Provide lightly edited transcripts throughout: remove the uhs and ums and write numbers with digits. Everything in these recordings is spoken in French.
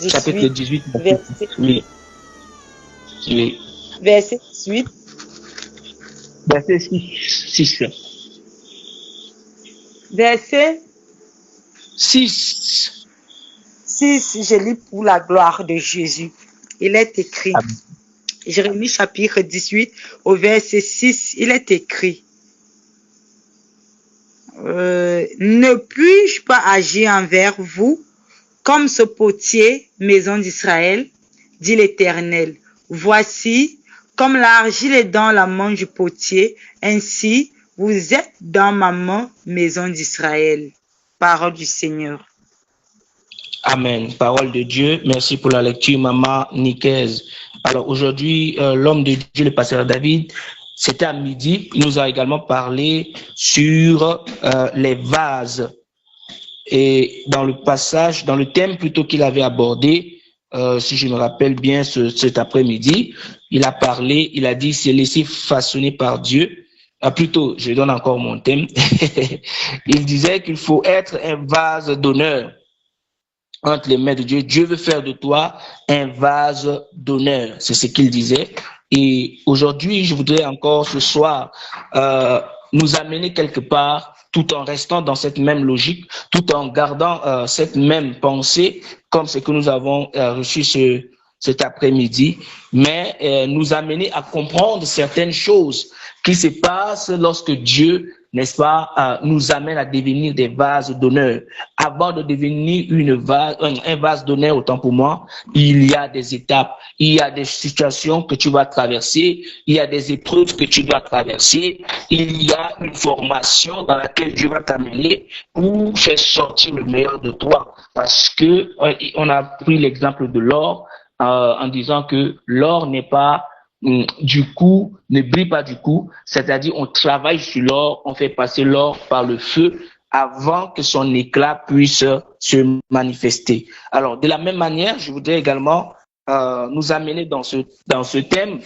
chapitre 18, 18, verset, oui, oui, verset 18. verset 6. Verset 6. 6, je lis pour la gloire de Jésus. Il est écrit, Jérémie chapitre 18, au verset 6, il est écrit, ne puis-je pas agir envers vous comme ce potier, maison d'Israël, dit l'Éternel. Voici, comme l'argile est dans la main du potier, ainsi vous êtes dans ma main, maison d'Israël. Parole du Seigneur. Amen. Parole de Dieu. Merci pour la lecture, Maman Nicaise. Alors aujourd'hui, l'homme de Dieu, le pasteur David, c'était à midi. Il nous a également parlé sur les vases. Et dans le passage, dans le thème plutôt qu'il avait abordé, si je me rappelle bien cet après-midi, il a parlé, il a dit, c'est laissé façonner par Dieu. Plutôt, je donne encore mon thème. Il disait qu'il faut être un vase d'honneur entre les mains de Dieu. Dieu veut faire de toi un vase d'honneur. C'est ce qu'il disait. Et aujourd'hui, je voudrais encore ce soir nous amener quelque part, tout en restant dans cette même logique, tout en gardant cette même pensée, comme ce que nous avons reçu cet après-midi, mais nous amener à comprendre certaines choses qui se passent lorsque Dieu, n'est-ce pas, nous amène à devenir des vases d'honneur. Avant de devenir un vase d'honneur, autant pour moi, il y a des étapes, il y a des situations que tu vas traverser, il y a des épreuves que tu dois traverser, il y a une formation dans laquelle Dieu va t'amener pour faire sortir le meilleur de toi. Parce que on a pris l'exemple de l'or en disant que l'or n'est pas du coup, ne brille pas du coup, c'est-à-dire on travaille sur l'or, on fait passer l'or par le feu avant que son éclat puisse se manifester. Alors, de la même manière, je voudrais également nous amener dans ce thème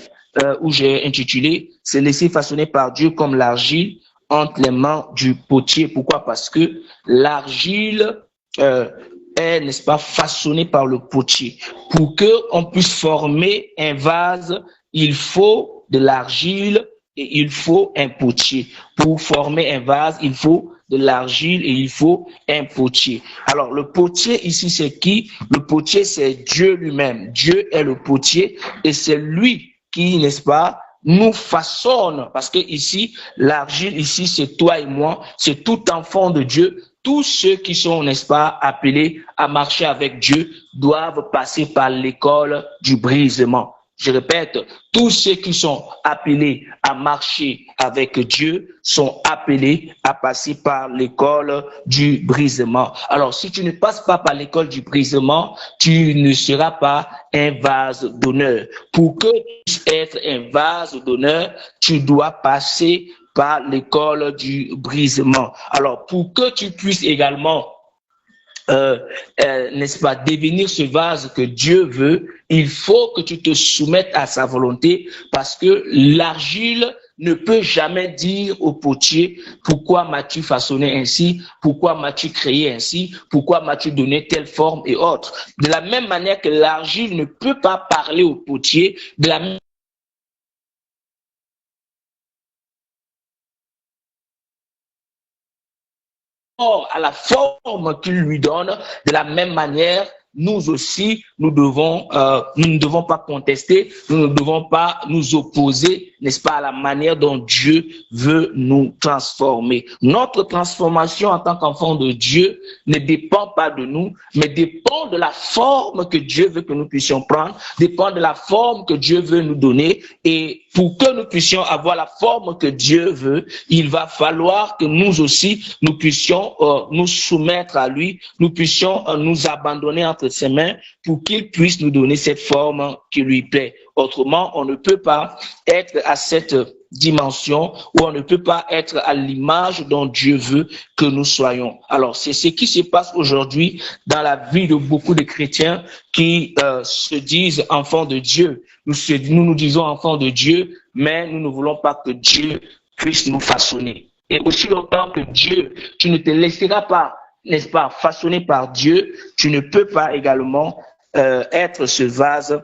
où j'ai intitulé « C'est laissé façonner par Dieu comme l'argile entre les mains du potier ». Pourquoi? Parce que l'argile est, n'est-ce pas, façonnée par le potier. Pour qu'on puisse former un vase, il faut de l'argile et il faut un potier. Pour former un vase, il faut de l'argile et il faut un potier. Alors, le potier ici, c'est qui? Le potier, c'est Dieu lui-même. Dieu est le potier et c'est lui qui, n'est-ce pas, nous façonne. Parce que ici, l'argile, ici, c'est toi et moi, c'est tout enfant de Dieu. Tous ceux qui sont, n'est-ce pas, appelés à marcher avec Dieu doivent passer par l'école du brisement. Je répète, tous ceux qui sont appelés à marcher avec Dieu sont appelés à passer par l'école du brisement. Alors, si tu ne passes pas par l'école du brisement, tu ne seras pas un vase d'honneur. Pour que tu puisses être un vase d'honneur, tu dois passer par l'école du brisement. Alors, pour que tu puisses également n'est-ce pas, devenir ce vase que Dieu veut, il faut que tu te soumettes à sa volonté parce que l'argile ne peut jamais dire au potier pourquoi m'as-tu façonné ainsi, pourquoi m'as-tu créé ainsi, pourquoi m'as-tu donné telle forme et autres. De la même manière que l'argile ne peut pas parler au potier, de la même à la forme qu'il lui donne, de la même manière, nous aussi, nous ne devons pas contester, nous ne devons pas nous opposer, n'est-ce pas, à la manière dont Dieu veut nous transformer. Notre transformation en tant qu'enfant de Dieu ne dépend pas de nous, mais dépend de la forme que Dieu veut que nous puissions prendre, dépend de la forme que Dieu veut nous donner. Et pour que nous puissions avoir la forme que Dieu veut, il va falloir que nous aussi, nous puissions nous soumettre à lui, nous puissions nous abandonner entre ses mains pour qu'il puisse nous donner cette forme qui lui plaît. Autrement, on ne peut pas être à cette dimension où on ne peut pas être à l'image dont Dieu veut que nous soyons. Alors, c'est ce qui se passe aujourd'hui dans la vie de beaucoup de chrétiens qui se disent enfants de Dieu. Nous disons enfants de Dieu, mais nous ne voulons pas que Dieu puisse nous façonner. Et aussi longtemps que Dieu, tu ne te laisseras pas, n'est-ce pas, façonner par Dieu, tu ne peux pas également être ce vase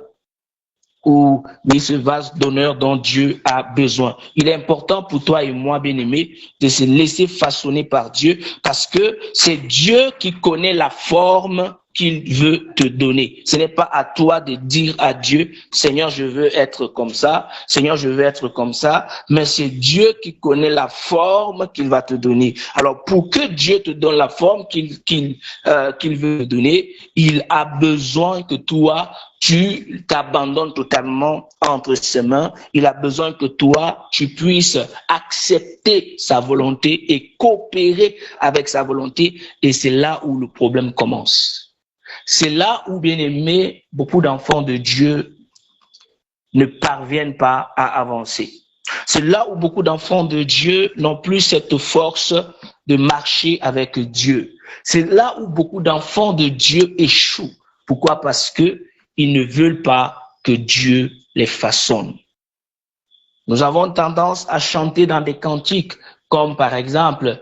ou mais ce vase d'honneur dont Dieu a besoin. Il est important pour toi et moi, bien-aimés, de se laisser façonner par Dieu parce que c'est Dieu qui connaît la forme qu'il veut te donner. Ce n'est pas à toi de dire à Dieu, Seigneur, je veux être comme ça, Seigneur, je veux être comme ça, mais c'est Dieu qui connaît la forme qu'il va te donner. Alors, pour que Dieu te donne la forme qu'il veut te donner, il a besoin que toi, tu t'abandonnes totalement entre ses mains. Il a besoin que toi, tu puisses accepter sa volonté et coopérer avec sa volonté. Et c'est là où le problème commence. C'est là où, bien aimé, beaucoup d'enfants de Dieu ne parviennent pas à avancer. C'est là où beaucoup d'enfants de Dieu n'ont plus cette force de marcher avec Dieu. C'est là où beaucoup d'enfants de Dieu échouent. Pourquoi? Parce que ils ne veulent pas que Dieu les façonne. Nous avons tendance à chanter dans des cantiques, comme par exemple,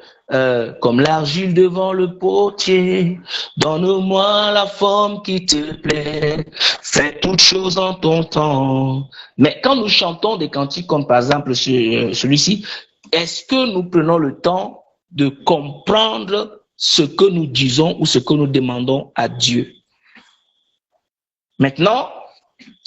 comme l'argile devant le potier, donne-moi la forme qui te plaît, fais toutes choses en ton temps. Mais quand nous chantons des cantiques comme par exemple celui-ci, est-ce que nous prenons le temps de comprendre ce que nous disons ou ce que nous demandons à Dieu? Maintenant,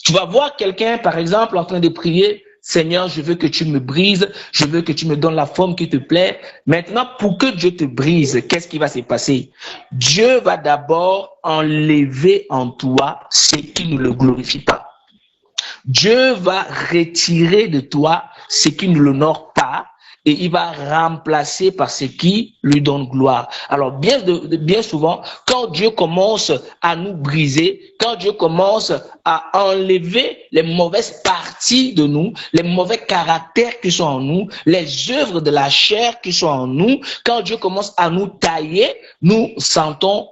tu vas voir quelqu'un, par exemple, en train de prier, Seigneur, je veux que tu me brises, je veux que tu me donnes la forme qui te plaît. Maintenant, pour que Dieu te brise, qu'est-ce qui va se passer? Dieu va d'abord enlever en toi ce qui ne le glorifie pas. Dieu va retirer de toi ce qui ne l'honore pas. Et il va remplacer par ce qui lui donne gloire. Alors, bien souvent, quand Dieu commence à nous briser, quand Dieu commence à enlever les mauvaises parties de nous, les mauvais caractères qui sont en nous, les œuvres de la chair qui sont en nous, quand Dieu commence à nous tailler, nous ressentons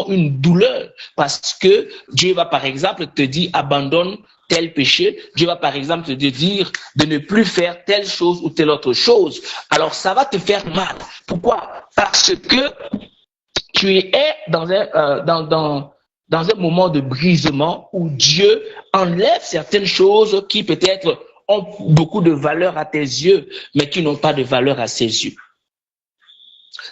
une douleur parce que Dieu va, par exemple, te dire abandonne tel péché, Dieu va par exemple te dire de ne plus faire telle chose ou telle autre chose. Alors ça va te faire mal. Pourquoi? Parce que tu es dans un moment de brisement où Dieu enlève certaines choses qui peut-être ont beaucoup de valeur à tes yeux, mais qui n'ont pas de valeur à ses yeux.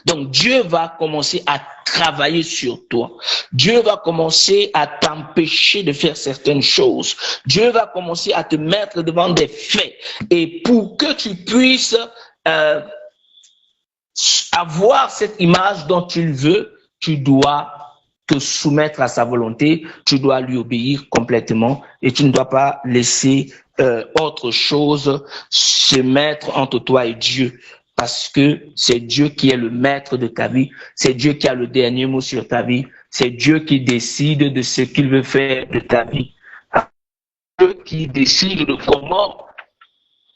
Donc Dieu va commencer à travailler sur toi. Dieu va commencer à t'empêcher de faire certaines choses. Dieu va commencer à te mettre devant des faits. Et pour que tu puisses avoir cette image dont tu veux, tu dois te soumettre à sa volonté, tu dois lui obéir complètement et tu ne dois pas laisser autre chose se mettre entre toi et Dieu. Parce que c'est Dieu qui est le maître de ta vie, c'est Dieu qui a le dernier mot sur ta vie, c'est Dieu qui décide de ce qu'il veut faire de ta vie. Dieu qui décide de comment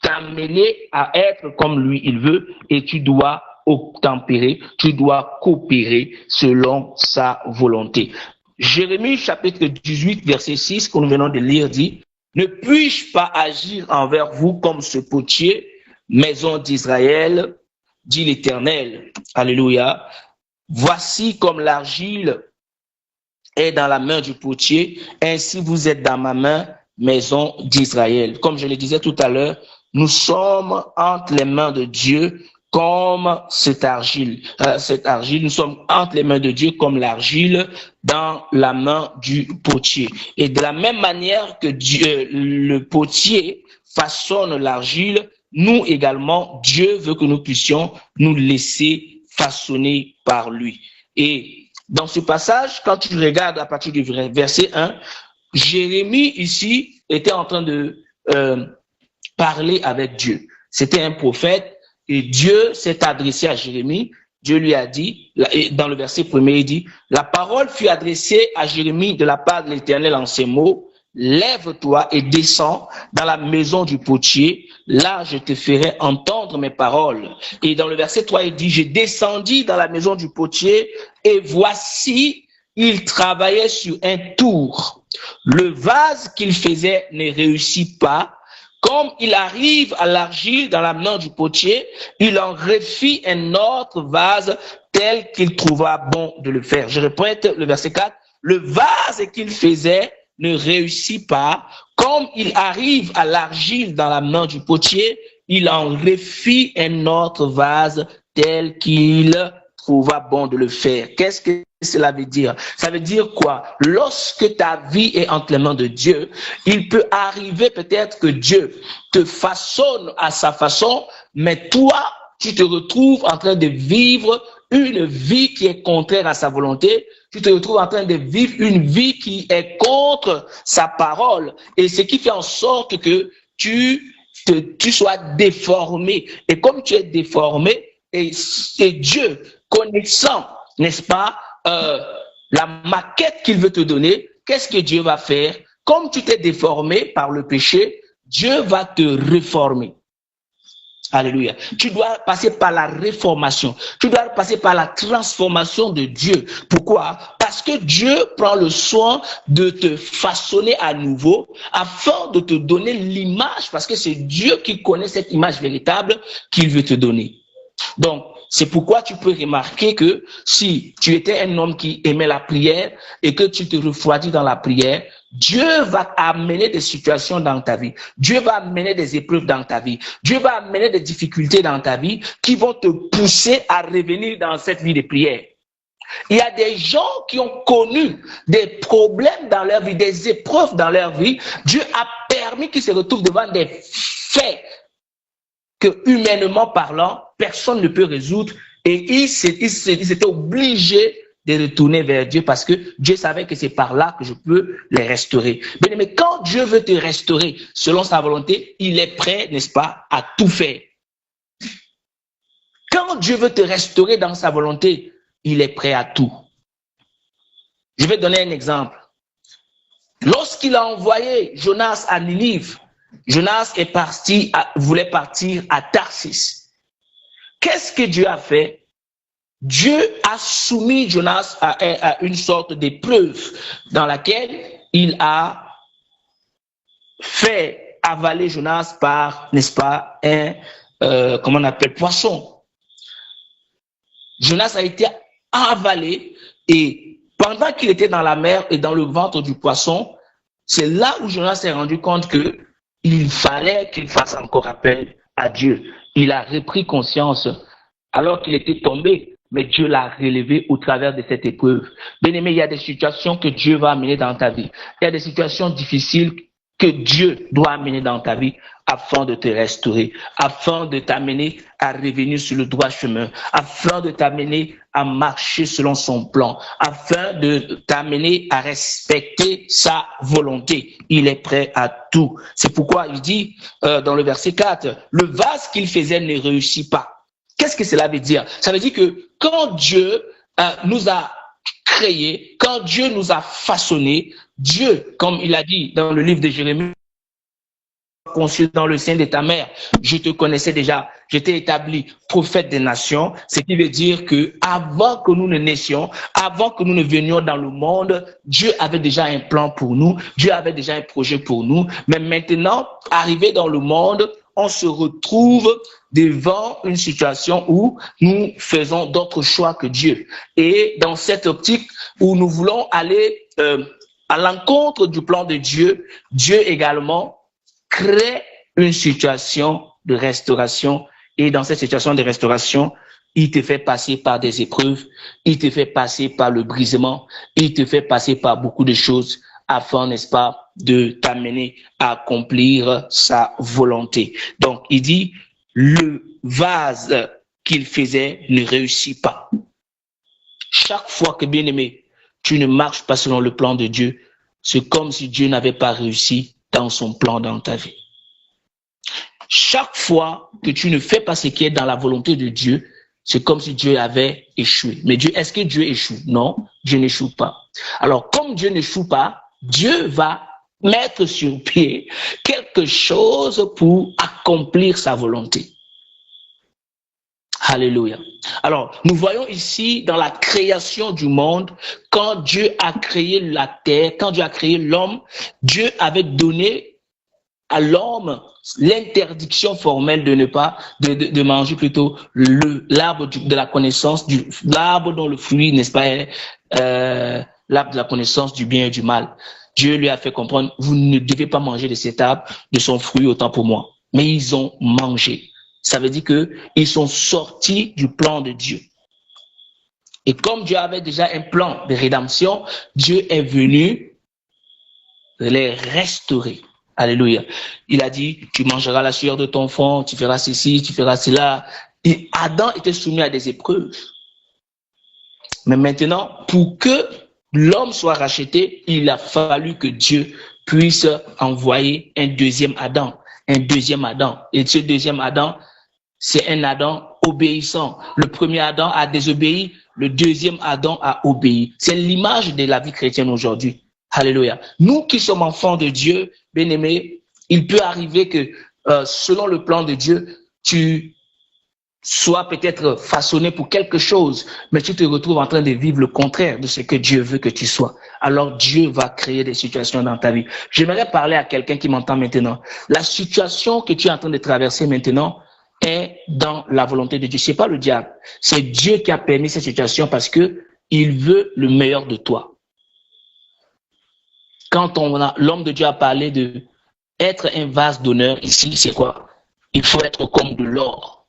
t'amener à être comme lui il veut et tu dois obtempérer, tu dois coopérer selon sa volonté. Jérémie chapitre 18 verset 6 que nous venons de lire dit « Ne puis-je pas agir envers vous comme ce potier, maison d'Israël, dit l'Éternel. » Alléluia. Voici comme l'argile est dans la main du potier, ainsi vous êtes dans ma main, maison d'Israël. Comme je le disais tout à l'heure, nous sommes entre les mains de Dieu comme cette argile. Nous sommes entre les mains de Dieu comme l'argile dans la main du potier. Et de la même manière que Dieu, le potier façonne l'argile, nous également, Dieu veut que nous puissions nous laisser façonner par lui. Et dans ce passage, quand tu regardes à partir du verset 1, Jérémie ici était en train de parler avec Dieu. C'était un prophète et Dieu s'est adressé à Jérémie. Dieu lui a dit, dans le verset 1er, il dit, la parole fut adressée à Jérémie de la part de l'Éternel en ces mots, lève-toi et descends dans la maison du potier, là je te ferai entendre mes paroles. Et dans le verset 3, il dit, je descendis dans la maison du potier et voici, il travaillait sur un tour. Le vase qu'il faisait ne réussit pas. Comme il arrive à l'argile dans la main du potier, il en refit un autre vase tel qu'il trouva bon de le faire. Je répète le verset 4. le vase qu'il faisait ne réussit pas. Comme il arrive à l'argile dans la main du potier, il en refit un autre vase tel qu'il trouva bon de le faire. Qu'est-ce que cela veut dire? Ça veut dire quoi? Lorsque ta vie est entre les mains de Dieu, il peut arriver peut-être que Dieu te façonne à sa façon, mais toi, tu te retrouves en train de vivre une vie qui est contraire à sa volonté. Tu te retrouves en train de vivre une vie qui est contre sa parole. Et ce qui fait en sorte que tu sois déformé. Et comme tu es déformé, et Dieu, connaissant, n'est-ce pas, la maquette qu'il veut te donner, qu'est-ce que Dieu va faire? Comme tu t'es déformé par le péché, Dieu va te réformer. Alléluia. Tu dois passer par la réformation. Tu dois passer par la transformation de Dieu. Pourquoi? Parce que Dieu prend le soin de te façonner à nouveau afin de te donner l'image, parce que c'est Dieu qui connaît cette image véritable qu'il veut te donner. Donc, c'est pourquoi tu peux remarquer que si tu étais un homme qui aimait la prière et que tu te refroidis dans la prière, Dieu va amener des situations dans ta vie. Dieu va amener des épreuves dans ta vie. Dieu va amener des difficultés dans ta vie qui vont te pousser à revenir dans cette vie de prière. Il y a des gens qui ont connu des problèmes dans leur vie, des épreuves dans leur vie. Dieu a permis qu'ils se retrouvent devant des faits que, humainement parlant, personne ne peut résoudre. Et ils étaient obligés de retourner vers Dieu parce que Dieu savait que c'est par là que je peux les restaurer. Mais quand Dieu veut te restaurer selon sa volonté, il est prêt, n'est-ce pas, à tout faire. Quand Dieu veut te restaurer dans sa volonté, il est prêt à tout. Je vais donner un exemple. Lorsqu'il a envoyé Jonas à Ninive, Jonas voulait partir à Tarsis. Qu'est-ce que Dieu a fait? Dieu a soumis Jonas à une sorte d'épreuve dans laquelle il a fait avaler Jonas par, n'est-ce pas, comment on appelle, poisson. Jonas a été avalé et pendant qu'il était dans la mer et dans le ventre du poisson, c'est là où Jonas s'est rendu compte que il fallait qu'il fasse encore appel à Dieu. Il a repris conscience alors qu'il était tombé, mais Dieu l'a relevé au travers de cette épreuve. Bien-aimé, il y a des situations que Dieu va amener dans ta vie. Il y a des situations difficiles que Dieu doit amener dans ta vie afin de te restaurer, afin de t'amener à revenir sur le droit chemin, afin de t'amener à marcher selon son plan, afin de t'amener à respecter sa volonté. Il est prêt à tout. C'est pourquoi il dit dans le verset 4, le vase qu'il faisait ne réussit pas. Qu'est-ce que cela veut dire? Ça veut dire que quand Dieu nous a créés, quand Dieu nous a façonnés, Dieu, comme il a dit dans le livre de Jérémie, conçu dans le sein de ta mère, je te connaissais déjà, je t'ai établi prophète des nations, ce qui veut dire que avant que nous ne naissions, avant que nous ne venions dans le monde, Dieu avait déjà un plan pour nous, Dieu avait déjà un projet pour nous, mais maintenant, arrivé dans le monde, on se retrouve devant une situation où nous faisons d'autres choix que Dieu. Et dans cette optique où nous voulons aller à l'encontre du plan de Dieu, Dieu également crée une situation de restauration. Et dans cette situation de restauration, il te fait passer par des épreuves, il te fait passer par le brisement, il te fait passer par beaucoup de choses afin, n'est-ce pas, de t'amener à accomplir sa volonté. Donc, il dit, le vase qu'il faisait ne réussit pas. Chaque fois que, bien-aimé, tu ne marches pas selon le plan de Dieu, c'est comme si Dieu n'avait pas réussi dans son plan dans ta vie. Chaque fois que tu ne fais pas ce qui est dans la volonté de Dieu, c'est comme si Dieu avait échoué. Mais Dieu, est-ce que Dieu échoue? Non, Dieu n'échoue pas. Alors, comme Dieu n'échoue pas, Dieu va mettre sur pied quelque chose pour accomplir sa volonté. Alléluia. Alors, nous voyons ici dans la création du monde, quand Dieu a créé la terre, quand Dieu a créé l'homme, Dieu avait donné à l'homme l'interdiction formelle de ne pas, de manger plutôt l'arbre de la connaissance, l'arbre dont le fruit, n'est-ce pas, l'arbre de la connaissance du bien et du mal. Dieu lui a fait comprendre, vous ne devez pas manger de cet arbre, de son fruit, autant pour moi. Mais ils ont mangé. Ça veut dire qu'ils sont sortis du plan de Dieu. Et comme Dieu avait déjà un plan de rédemption, Dieu est venu les restaurer. Alléluia. Il a dit, tu mangeras la sueur de ton front, tu feras ceci, tu feras cela. Et Adam était soumis à des épreuves. Mais maintenant, pour que l'homme soit racheté, il a fallu que Dieu puisse envoyer un deuxième Adam. Un deuxième Adam. Et ce deuxième Adam, c'est un Adam obéissant. Le premier Adam a désobéi, le deuxième Adam a obéi. C'est l'image de la vie chrétienne aujourd'hui. Alléluia. Nous qui sommes enfants de Dieu, bien-aimés, il peut arriver que selon le plan de Dieu, tu sois peut-être façonné pour quelque chose, mais tu te retrouves en train de vivre le contraire de ce que Dieu veut que tu sois. Alors Dieu va créer des situations dans ta vie. J'aimerais parler à quelqu'un qui m'entend maintenant. La situation que tu es en train de traverser maintenant est dans la volonté de Dieu. C'est pas le diable. C'est Dieu qui a permis cette situation parce que il veut le meilleur de toi. Quand l'homme de Dieu a parlé de être un vase d'honneur, ici, c'est quoi? Il faut être comme de l'or.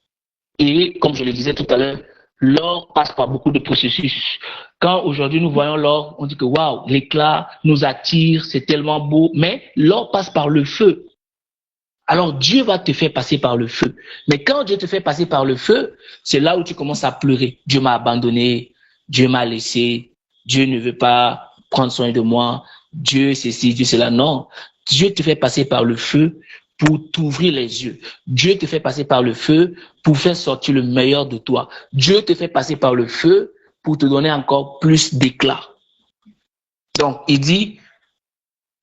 Et comme je le disais tout à l'heure, l'or passe par beaucoup de processus. Quand aujourd'hui nous voyons l'or, on dit que waouh, l'éclat nous attire, c'est tellement beau, mais l'or passe par le feu. Alors Dieu va te faire passer par le feu. Mais quand Dieu te fait passer par le feu, c'est là où tu commences à pleurer. Dieu m'a abandonné, Dieu m'a laissé, Dieu ne veut pas prendre soin de moi, Dieu ceci, Dieu cela. Non, Dieu te fait passer par le feu pour t'ouvrir les yeux. Dieu te fait passer par le feu pour faire sortir le meilleur de toi. Dieu te fait passer par le feu pour te donner encore plus d'éclat. Donc, il dit,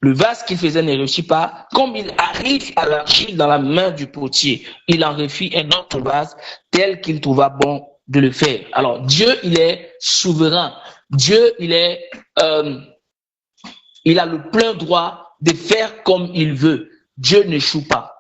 le vase qu'il faisait ne réussit pas. Comme il arrive à l'argile dans la main du potier, il en refit un autre vase tel qu'il trouva bon de le faire. Alors, Dieu, il est souverain. Dieu, il a le plein droit de faire comme il veut. Dieu n'échoue pas.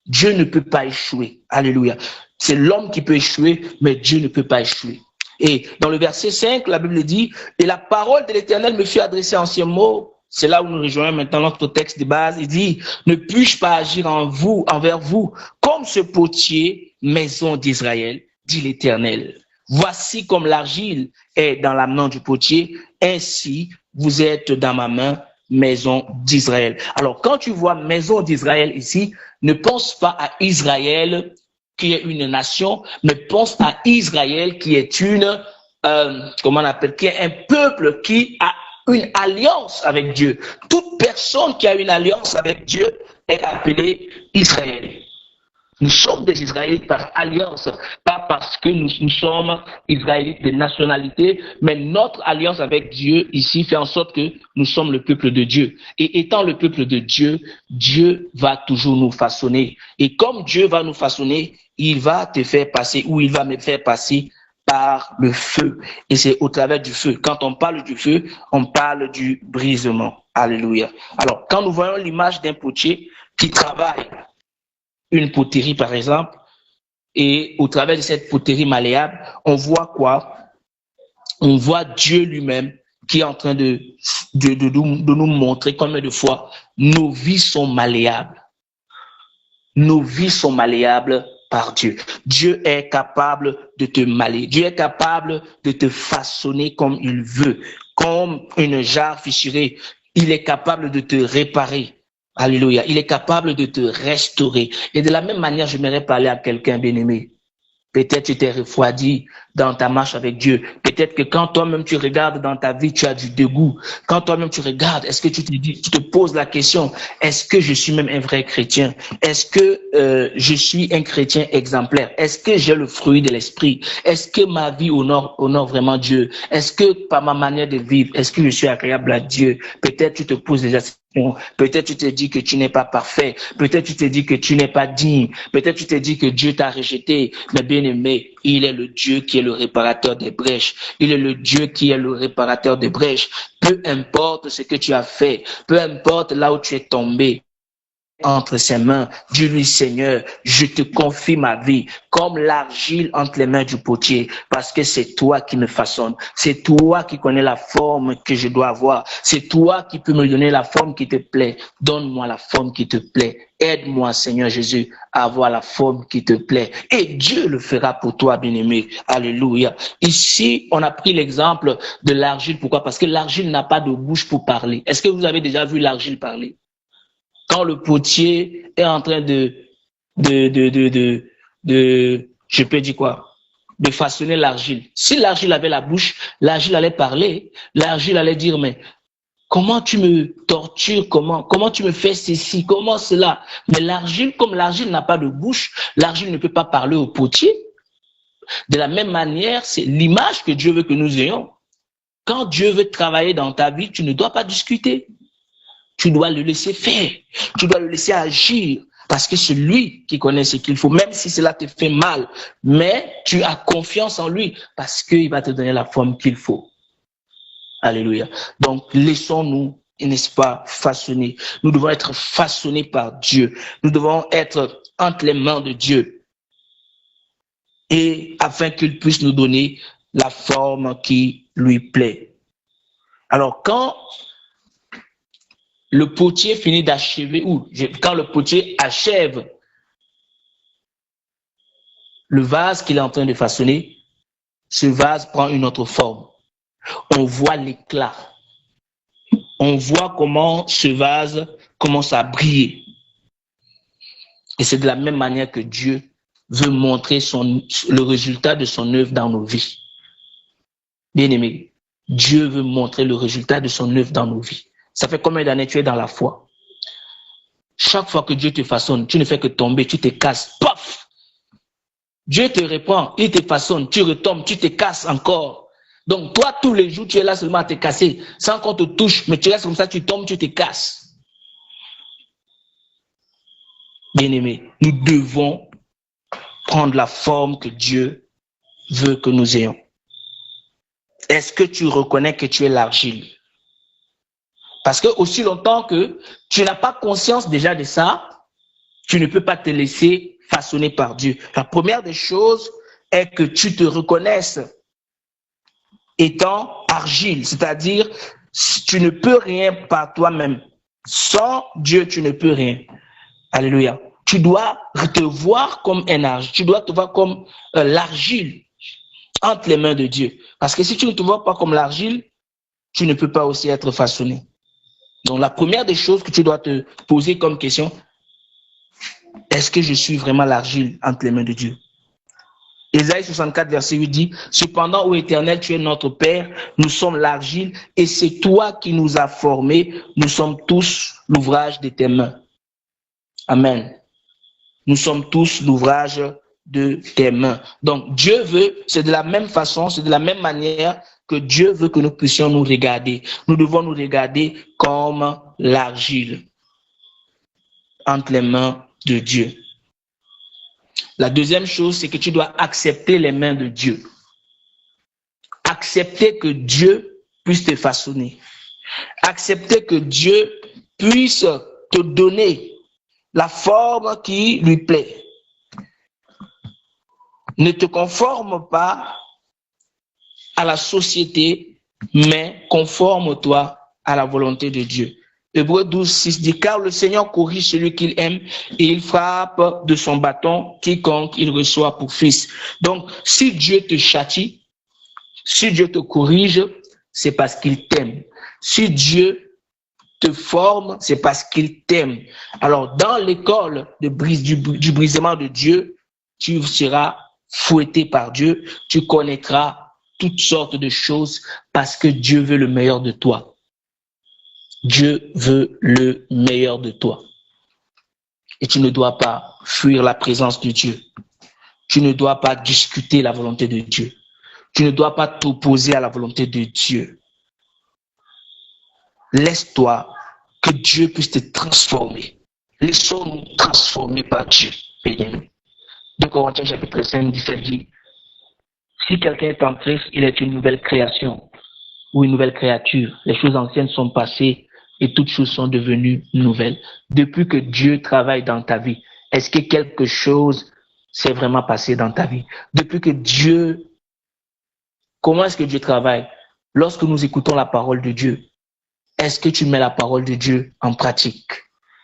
Dieu ne peut pas échouer. Alléluia. C'est l'homme qui peut échouer, mais Dieu ne peut pas échouer. Et dans le verset 5, la Bible dit, « Et la parole de l'Éternel me fut adressée en ces mots. » C'est là où nous rejoignons maintenant notre texte de base. Il dit, « Ne puis-je pas agir envers vous, comme ce potier, maison d'Israël, dit l'Éternel. Voici comme l'argile est dans la main du potier, ainsi vous êtes dans ma main, maison d'Israël. » Alors, quand tu vois maison d'Israël ici, ne pense pas à Israël qui est une nation, mais pense à Israël qui est qui est un peuple qui a une alliance avec Dieu. Toute personne qui a une alliance avec Dieu est appelée Israël. Nous sommes des Israélites par alliance, pas parce que nous sommes Israélites de nationalité, mais notre alliance avec Dieu ici fait en sorte que nous sommes le peuple de Dieu. Et étant le peuple de Dieu, Dieu va toujours nous façonner. Et comme Dieu va nous façonner, il va te faire passer, ou il va me faire passer par le feu. Et c'est au travers du feu. Quand on parle du feu, on parle du brisement. Alléluia. Alors, quand nous voyons l'image d'un potier qui travaille une poterie, par exemple, et au travers de cette poterie malléable, on voit quoi? On voit Dieu lui-même qui est en train de nous montrer combien de fois nos vies sont malléables. Nos vies sont malléables par Dieu. Dieu est capable de te malléer. Dieu est capable de te façonner comme il veut, comme une jarre fissurée. Il est capable de te réparer. Alléluia. Il est capable de te restaurer. Et de la même manière, j'aimerais parler à quelqu'un bien-aimé. Peut-être tu t'es refroidi dans ta marche avec Dieu. Peut-être que quand toi-même tu regardes dans ta vie, tu as du dégoût. Quand toi-même tu regardes, est-ce que tu te poses la question, est-ce que je suis même un vrai chrétien? Est-ce que je suis un chrétien exemplaire? Est-ce que j'ai le fruit de l'esprit? Est-ce que ma vie honore vraiment Dieu? Est-ce que par ma manière de vivre, est-ce que je suis agréable à Dieu? Peut-être tu te poses déjà cette question. Peut-être tu te dis que tu n'es pas parfait. Peut-être tu te dis que tu n'es pas digne. Peut-être tu te dis que Dieu t'a rejeté. Mais bien aimé, il est le Dieu qui est le réparateur des brèches. Il est le Dieu qui est le réparateur des brèches. Peu importe ce que tu as fait, peu importe là où tu es tombé, entre ses mains. Dis-lui, Seigneur, je te confie ma vie comme l'argile entre les mains du potier, parce que c'est toi qui me façonnes. C'est toi qui connais la forme que je dois avoir. C'est toi qui peux me donner la forme qui te plaît. Donne-moi la forme qui te plaît. Aide-moi, Seigneur Jésus, à avoir la forme qui te plaît. Et Dieu le fera pour toi, bien-aimé. Alléluia. Ici, on a pris l'exemple de l'argile. Pourquoi? Parce que l'argile n'a pas de bouche pour parler. Est-ce que vous avez déjà vu l'argile parler? Quand le potier est en train je peux dire quoi? De façonner l'argile. Si l'argile avait la bouche, l'argile allait parler. L'argile allait dire, mais comment tu me tortures? Comment tu me fais ceci? Comment cela? Mais l'argile, comme l'argile n'a pas de bouche, l'argile ne peut pas parler au potier. De la même manière, c'est l'image que Dieu veut que nous ayons. Quand Dieu veut travailler dans ta vie, tu ne dois pas discuter. Tu dois le laisser faire. Tu dois le laisser agir. Parce que c'est lui qui connaît ce qu'il faut, même si cela te fait mal. Mais tu as confiance en lui parce qu'il va te donner la forme qu'il faut. Alléluia. Donc, laissons-nous, n'est-ce pas, façonner. Nous devons être façonnés par Dieu. Nous devons être entre les mains de Dieu. Et afin qu'il puisse nous donner la forme qui lui plaît. Alors, quand le potier finit d'achever, ou quand le potier achève le vase qu'il est en train de façonner, ce vase prend une autre forme. On voit l'éclat. On voit comment ce vase commence à briller. Et c'est de la même manière que Dieu veut montrer le résultat de son œuvre dans nos vies. Bien-aimé, Dieu veut montrer le résultat de son œuvre dans nos vies. Ça fait combien d'années tu es dans la foi? Chaque fois que Dieu te façonne, tu ne fais que tomber, tu te casses. Paf! Dieu te reprend, il te façonne, tu retombes, tu te casses encore. Donc toi, tous les jours, tu es là seulement à te casser, sans qu'on te touche, mais tu restes comme ça, tu tombes, tu te casses. Bien-aimés, nous devons prendre la forme que Dieu veut que nous ayons. Est-ce que tu reconnais que tu es l'argile? Parce que aussi longtemps que tu n'as pas conscience déjà de ça, tu ne peux pas te laisser façonner par Dieu. La première des choses est que tu te reconnaisses étant argile, c'est-à-dire tu ne peux rien par toi-même. Sans Dieu, tu ne peux rien. Alléluia. Tu dois te voir comme un argile, tu dois te voir comme l'argile entre les mains de Dieu. Parce que si tu ne te vois pas comme l'argile, tu ne peux pas aussi être façonné. Donc, la première des choses que tu dois te poser comme question, est-ce que je suis vraiment l'argile entre les mains de Dieu? Ésaïe 64, verset 8 dit, « Cependant, ô Éternel, tu es notre Père, nous sommes l'argile, et c'est toi qui nous as formés, nous sommes tous l'ouvrage de tes mains. » Amen. Nous sommes tous l'ouvrage de tes mains. Donc, Dieu veut, c'est de la même façon, c'est de la même manière que Dieu veut que nous puissions nous regarder. Nous devons nous regarder comme l'argile entre les mains de Dieu. La deuxième chose, c'est que tu dois accepter les mains de Dieu. Accepter que Dieu puisse te façonner. Accepter que Dieu puisse te donner la forme qui lui plaît. Ne te conforme pas à la société, mais conforme-toi à la volonté de Dieu. Hébreux 12, 6 dit, car le Seigneur corrige celui qu'il aime et il frappe de son bâton quiconque il reçoit pour fils. Donc, si Dieu te châtie, si Dieu te corrige, c'est parce qu'il t'aime. Si Dieu te forme, c'est parce qu'il t'aime. Alors, dans l'école du brisement de Dieu, tu seras fouetté par Dieu, tu connaîtras toutes sortes de choses parce que Dieu veut le meilleur de toi. Dieu veut le meilleur de toi. Et tu ne dois pas fuir la présence de Dieu. Tu ne dois pas discuter la volonté de Dieu. Tu ne dois pas t'opposer à la volonté de Dieu. Laisse-toi que Dieu puisse te transformer. Laissons-nous transformer par Dieu. 2 Corinthiens chapitre 5, 17 dit, si quelqu'un est en Christ, il est une nouvelle création ou une nouvelle créature. Les choses anciennes sont passées, et toutes choses sont devenues nouvelles. Depuis que Dieu travaille dans ta vie, est-ce que quelque chose s'est vraiment passé dans ta vie? Depuis que Dieu, comment est-ce que Dieu travaille? Lorsque nous écoutons la parole de Dieu, est-ce que tu mets la parole de Dieu en pratique?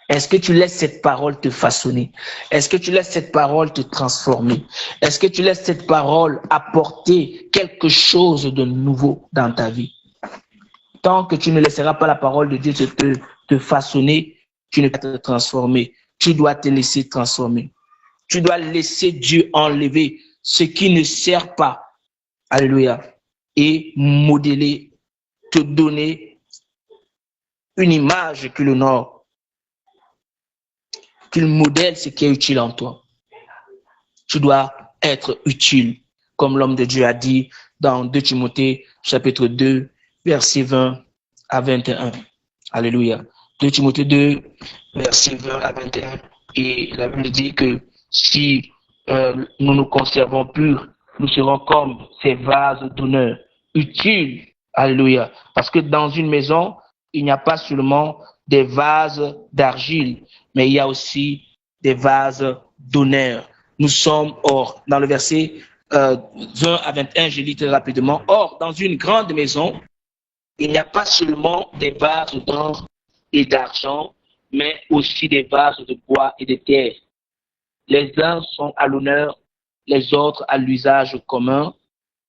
Est-ce que tu laisses cette parole te façonner? Est-ce que tu laisses cette parole te transformer? Est-ce que tu laisses cette parole apporter quelque chose de nouveau dans ta vie? Tant que tu ne laisseras pas la parole de Dieu te façonner, tu ne vas pas te transformer. Tu dois te laisser transformer. Tu dois laisser Dieu enlever ce qui ne sert pas. Alléluia. Et modeler, te donner une image qui l'honore, qu'il modèle ce qui est utile en toi. Tu dois être utile, comme l'homme de Dieu a dit dans 2 Timothée, chapitre 2, verset 20 à 21. Alléluia. 2 Timothée 2, verset 20 à 21. Et la Bible dit que si nous nous conservons purs, nous serons comme ces vases d'honneur, utiles. Alléluia. Parce que dans une maison, il n'y a pas seulement des vases d'argile, mais il y a aussi des vases d'honneur. Nous sommes, or, dans le verset 20 à 21, je lis très rapidement, or, dans une grande maison, il n'y a pas seulement des vases d'or et d'argent, mais aussi des vases de bois et de terre. Les uns sont à l'honneur, les autres à l'usage commun.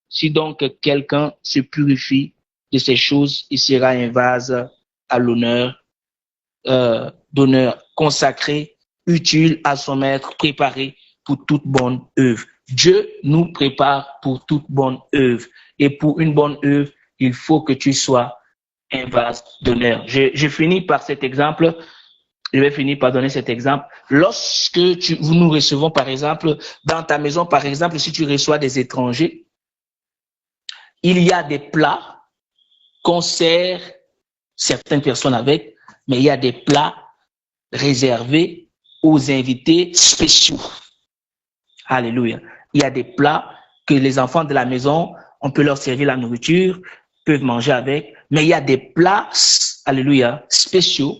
Si donc quelqu'un se purifie de ces choses, il sera un vase à l'honneur, d'honneur, consacré, utile à son maître, préparé pour toute bonne œuvre. Dieu nous prépare pour toute bonne œuvre. Et pour une bonne œuvre, il faut que tu sois un vase d'honneur. Je finis par cet exemple. Je vais finir par donner cet exemple. Lorsque nous recevons, par exemple, dans ta maison, par exemple, si tu reçois des étrangers, il y a des plats qu'on sert certaines personnes avec, mais il y a des plats réservés aux invités spéciaux. Alléluia. Il y a des plats que les enfants de la maison, on peut leur servir la nourriture, peuvent manger avec, mais il y a des plats, alléluia, spéciaux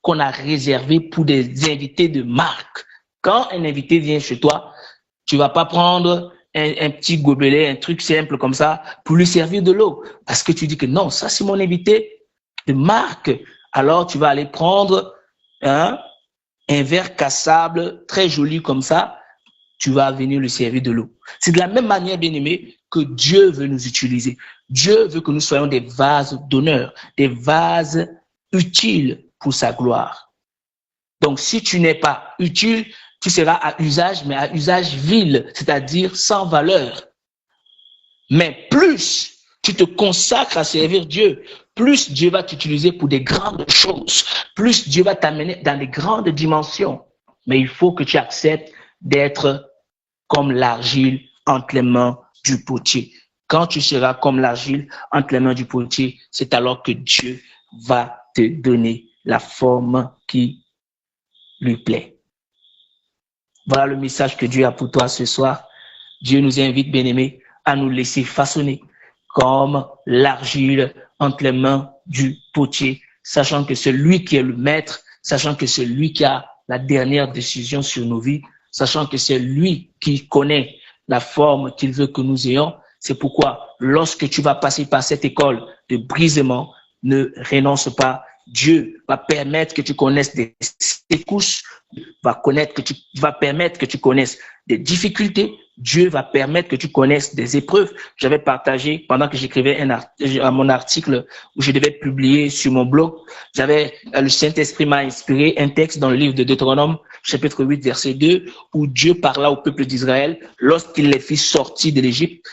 qu'on a réservés pour des invités de marque. Quand un invité vient chez toi, tu vas pas prendre un petit gobelet, un truc simple comme ça pour lui servir de l'eau. Parce que tu dis que non, ça c'est mon invité de marque. Alors tu vas aller prendre un verre cassable très joli comme ça, tu vas venir lui servir de l'eau. C'est de la même manière, bien aimé, que Dieu veut nous utiliser. Dieu veut que nous soyons des vases d'honneur, des vases utiles pour sa gloire. Donc, si tu n'es pas utile, tu seras à usage, mais à usage vil, c'est-à-dire sans valeur. Mais plus tu te consacres à servir Dieu, plus Dieu va t'utiliser pour des grandes choses, plus Dieu va t'amener dans des grandes dimensions. Mais il faut que tu acceptes d'être comme l'argile entre les mains du potier. Quand tu seras comme l'argile entre les mains du potier, c'est alors que Dieu va te donner la forme qui lui plaît. Voilà le message que Dieu a pour toi ce soir. Dieu nous invite, bien-aimés, à nous laisser façonner comme l'argile entre les mains du potier, sachant que c'est lui qui est le maître, sachant que c'est lui qui a la dernière décision sur nos vies, sachant que c'est lui qui connaît la forme qu'il veut que nous ayons. C'est pourquoi, lorsque tu vas passer par cette école de brisement, ne renonce pas. Dieu va permettre que tu connaisses des secousses, va permettre que tu connaisses des difficultés. Dieu va permettre que tu connaisses des épreuves. J'avais partagé, pendant que j'écrivais mon article où je devais publier sur mon blog, le Saint-Esprit m'a inspiré un texte dans le livre de Deutéronome, chapitre 8, verset 2, où Dieu parla au peuple d'Israël lorsqu'il les fit sortir de l'Égypte.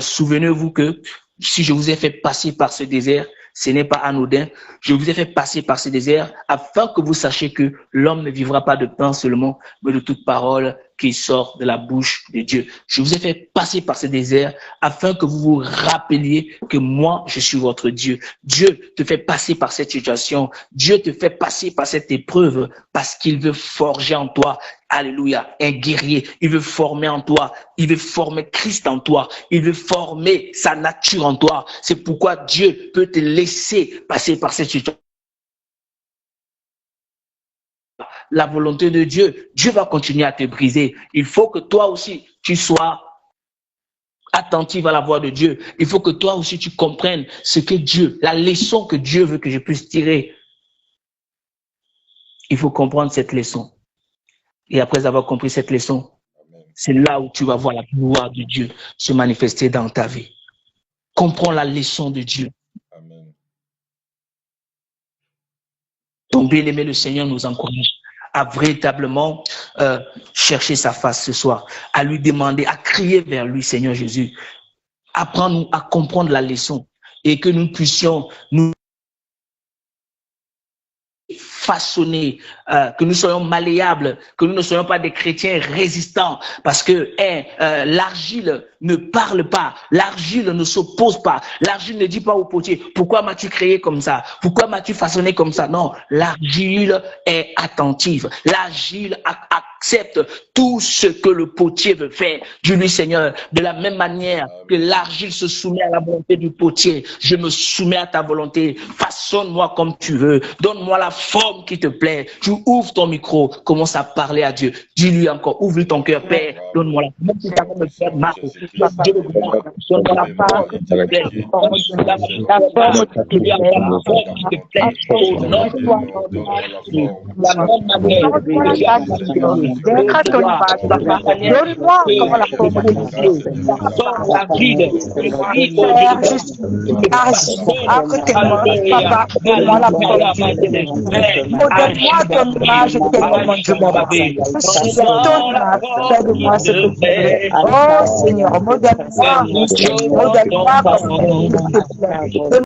Souvenez-vous que si je vous ai fait passer par ce désert, ce n'est pas anodin. Je vous ai fait passer par ce désert afin que vous sachiez que l'homme ne vivra pas de pain seulement, mais de toute parole qui sort de la bouche de Dieu. Je vous ai fait passer par ce désert afin que vous vous rappeliez que moi, je suis votre Dieu. Dieu te fait passer par cette situation. Dieu te fait passer par cette épreuve parce qu'il veut forger en toi, alléluia, un guerrier. Il veut former en toi. Il veut former Christ en toi. Il veut former sa nature en toi. C'est pourquoi Dieu peut te laisser passer par cette situation. La volonté de Dieu, Dieu va continuer à te briser. Il faut que toi aussi, tu sois attentive à la voix de Dieu. Il faut que toi aussi, tu comprennes ce que Dieu, la leçon que Dieu veut que je puisse tirer. Il faut comprendre cette leçon. Et après avoir compris cette leçon, c'est là où tu vas voir la gloire de Dieu se manifester dans ta vie. Comprends la leçon de Dieu. Amen. Ton bien-aimé, le Seigneur nous encourage à véritablement chercher sa face ce soir, à lui demander, à crier vers lui, Seigneur Jésus. Apprends-nous à comprendre la leçon et que nous puissions nous façonner, que nous soyons malléables, que nous ne soyons pas des chrétiens résistants, parce que l'argile ne parle pas, l'argile ne s'oppose pas, l'argile ne dit pas au potier, pourquoi m'as-tu créé comme ça, pourquoi m'as-tu façonné comme ça? Non, l'argile est attentive, l'argile accepte tout ce que le potier veut faire. Dis-lui, Seigneur, de la même manière que l'argile se soumet à la volonté du potier, je me soumets à ta volonté, façonne-moi comme tu veux, donne-moi la forme qui te plaît. Tu ouvres ton micro, commence à parler à Dieu. Dis-lui encore, ouvre ton cœur, Père, donne-moi la forme. Même si ça va me faire mal, donne-moi la forme qui te plaît. La forme qui te plaît. Au nom de la même manière, donne-moi comment la forme modèle-moi ton image, mon Dieu, mon Père. Fais-moi ce que tu veux. Oh Seigneur, modèle-moi comme tu te plaît.